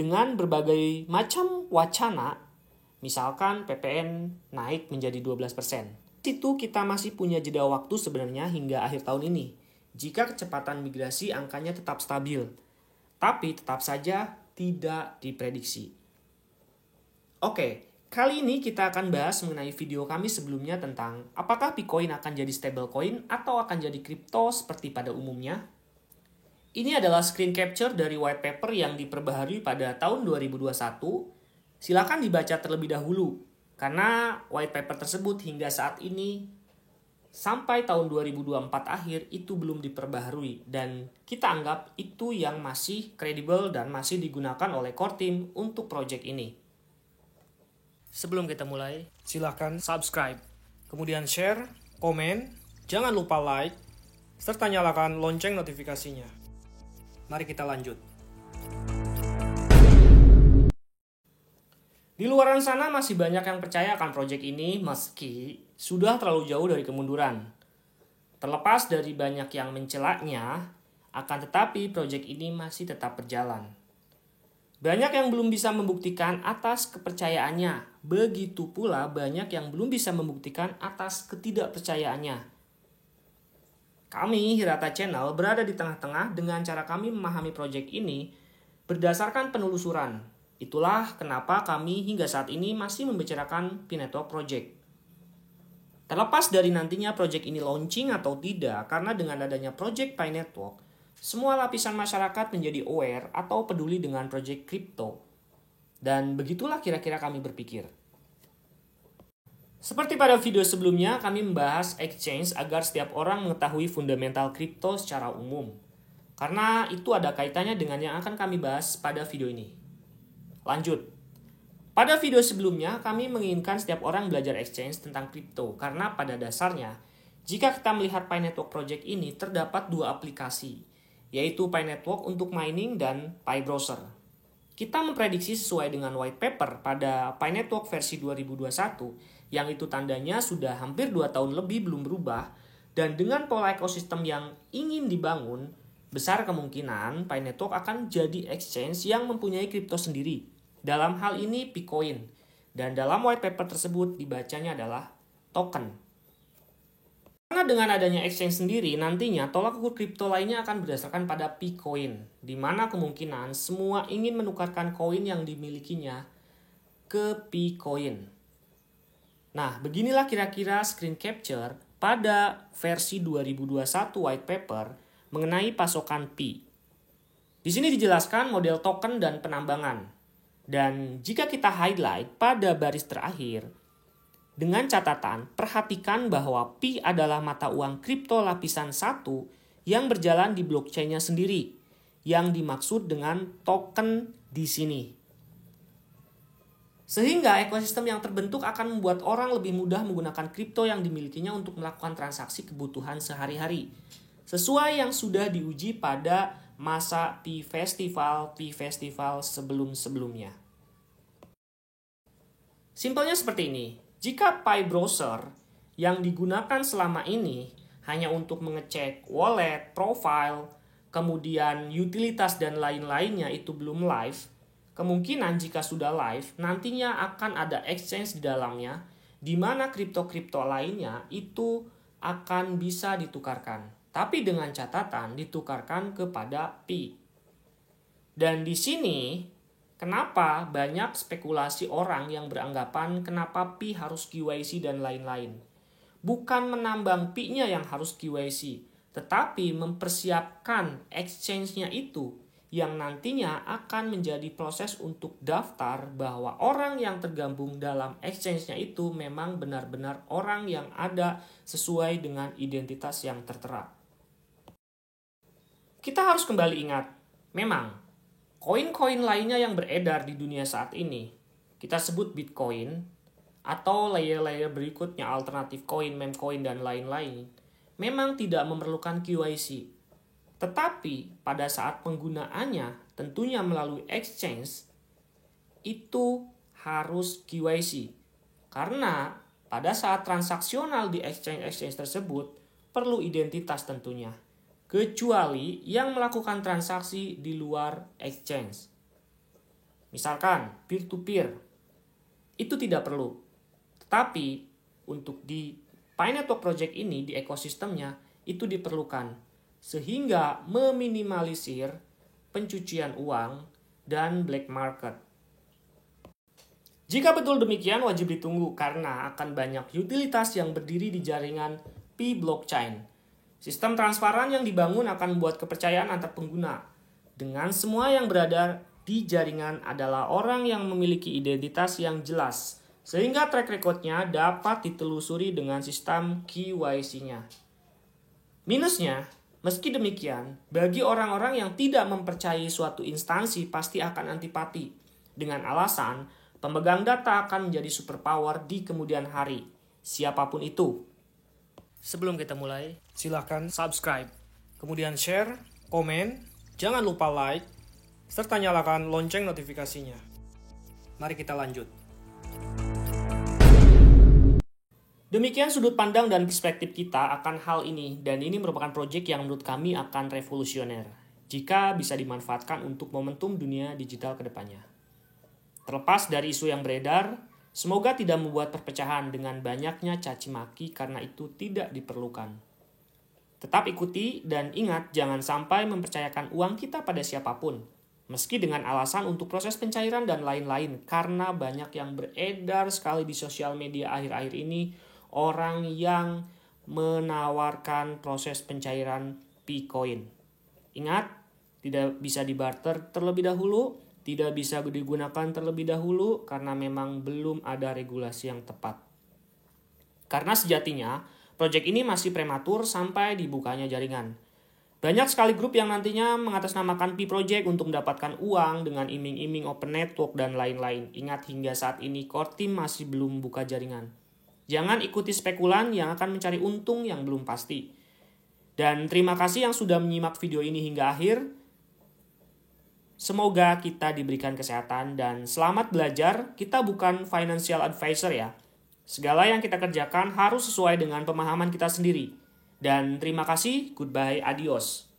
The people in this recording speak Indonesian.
dengan berbagai macam wacana, misalkan PPN naik menjadi 12%. Itu kita masih punya jeda waktu sebenarnya hingga akhir tahun ini, jika kecepatan migrasi angkanya tetap stabil. Tapi tetap saja tidak diprediksi. Oke, kali ini kita akan bahas mengenai video kami sebelumnya tentang apakah Bitcoin akan jadi stablecoin atau akan jadi kripto seperti pada umumnya. Ini adalah screen capture dari white paper yang diperbaharui pada tahun 2021. Silakan dibaca terlebih dahulu, karena white paper tersebut hingga saat ini sampai tahun 2024 akhir itu belum diperbaharui. Dan kita anggap itu yang masih kredibel dan masih digunakan oleh core team untuk project ini. Sebelum kita mulai, silakan subscribe, kemudian share, komen, jangan lupa like, serta nyalakan lonceng notifikasinya. Mari kita lanjut. Di luaran sana masih banyak yang percaya akan proyek ini meski sudah terlalu jauh dari kemunduran. Terlepas dari banyak yang mencelaknya, akan tetapi proyek ini masih tetap berjalan. Banyak yang belum bisa membuktikan atas kepercayaannya, begitu pula banyak yang belum bisa membuktikan atas ketidakpercayaannya. Kami, Hirata Channel, berada di tengah-tengah dengan cara kami memahami proyek ini berdasarkan penelusuran. Itulah kenapa kami hingga saat ini masih membicarakan Pi Network Project. Terlepas dari nantinya proyek ini launching atau tidak, karena dengan adanya proyek Pi Network, semua lapisan masyarakat menjadi aware atau peduli dengan proyek kripto. Dan begitulah kira-kira kami berpikir. Seperti pada video sebelumnya, kami membahas exchange agar setiap orang mengetahui fundamental kripto secara umum. Karena itu ada kaitannya dengan yang akan kami bahas pada video ini. Lanjut. Pada video sebelumnya, kami menginginkan setiap orang belajar exchange tentang kripto. Karena pada dasarnya, jika kita melihat Pi Network Project ini, terdapat dua aplikasi, yaitu Pi Network untuk mining dan Pi Browser. Kita memprediksi sesuai dengan white paper pada Pi Network versi 2021, yang itu tandanya sudah hampir 2 tahun lebih belum berubah, dan dengan pola ekosistem yang ingin dibangun, besar kemungkinan Pi Network akan jadi exchange yang mempunyai kripto sendiri. Dalam hal ini Bitcoin, dan dalam white paper tersebut dibacanya adalah token. Karena dengan adanya exchange sendiri, nantinya tolak ukur kripto lainnya akan berdasarkan pada Bitcoin, di mana kemungkinan semua ingin menukarkan koin yang dimilikinya ke Bitcoin. Nah, beginilah kira-kira screen capture pada versi 2021 white paper mengenai pasokan Pi. Di sini dijelaskan model token dan penambangan. Dan jika kita highlight pada baris terakhir, dengan catatan perhatikan bahwa Pi adalah mata uang kripto lapisan 1 yang berjalan di blockchain-nya sendiri, yang dimaksud dengan token di sini. Sehingga ekosistem yang terbentuk akan membuat orang lebih mudah menggunakan kripto yang dimilikinya untuk melakukan transaksi kebutuhan sehari-hari. Sesuai yang sudah diuji pada masa Pi Festival sebelum-sebelumnya. Simpelnya seperti ini. Jika Pi Browser yang digunakan selama ini hanya untuk mengecek wallet, profile, kemudian utilitas dan lain-lainnya itu belum live, kemungkinan jika sudah live, nantinya akan ada exchange di dalamnya, di mana kripto-kripto lainnya itu akan bisa ditukarkan. Tapi dengan catatan ditukarkan kepada Pi. Dan di sini, kenapa banyak spekulasi orang yang beranggapan kenapa Pi harus KYC dan lain-lain. Bukan menambang Pi-nya yang harus KYC, tetapi mempersiapkan exchange-nya itu yang nantinya akan menjadi proses untuk daftar bahwa orang yang tergabung dalam exchange-nya itu memang benar-benar orang yang ada sesuai dengan identitas yang tertera. Kita harus kembali ingat, memang koin-koin lainnya yang beredar di dunia saat ini, kita sebut Bitcoin, atau layer-layer berikutnya alternatif coin, meme coin, dan lain-lain, memang tidak memerlukan KYC. Tetapi pada saat penggunaannya tentunya melalui exchange itu harus KYC. Karena pada saat transaksional di exchange tersebut perlu identitas tentunya. Kecuali yang melakukan transaksi di luar exchange. Misalkan peer-to-peer, itu tidak perlu. Tetapi untuk di Pi Network Project ini, di ekosistemnya, itu diperlukan. Sehingga meminimalisir pencucian uang dan black market. Jika betul demikian, wajib ditunggu karena akan banyak utilitas yang berdiri di jaringan Pi blockchain. Sistem transparan yang dibangun akan membuat kepercayaan antar pengguna. Dengan semua yang berada di jaringan adalah orang yang memiliki identitas yang jelas, sehingga track record-nya dapat ditelusuri dengan sistem KYC-nya. Minusnya, meski demikian, bagi orang-orang yang tidak mempercayai suatu instansi pasti akan antipati, dengan alasan pemegang data akan menjadi superpower di kemudian hari, siapapun itu. Sebelum kita mulai, silakan subscribe, kemudian share, komen, jangan lupa like, serta nyalakan lonceng notifikasinya. Mari kita lanjut. Demikian sudut pandang dan perspektif kita akan hal ini, dan ini merupakan proyek yang menurut kami akan revolusioner, jika bisa dimanfaatkan untuk momentum dunia digital ke depannya. Terlepas dari isu yang beredar, semoga tidak membuat perpecahan dengan banyaknya caci maki karena itu tidak diperlukan. Tetap ikuti dan ingat jangan sampai mempercayakan uang kita pada siapapun, meski dengan alasan untuk proses pencairan dan lain-lain, karena banyak yang beredar sekali di sosial media akhir-akhir ini, orang yang menawarkan proses pencairan Picoin. Ingat, tidak bisa dibarter terlebih dahulu, tidak bisa digunakan terlebih dahulu karena memang belum ada regulasi yang tepat. Karena sejatinya, proyek ini masih prematur sampai dibukanya jaringan. Banyak sekali grup yang nantinya mengatasnamakan Pi Project untuk mendapatkan uang dengan iming-iming open network dan lain-lain. Ingat hingga saat ini core team masih belum buka jaringan. Jangan ikuti spekulan yang akan mencari untung yang belum pasti. Dan terima kasih yang sudah menyimak video ini hingga akhir. Semoga kita diberikan kesehatan dan selamat belajar. Kita bukan financial advisor ya. Segala yang kita kerjakan harus sesuai dengan pemahaman kita sendiri. Dan terima kasih, goodbye, adios.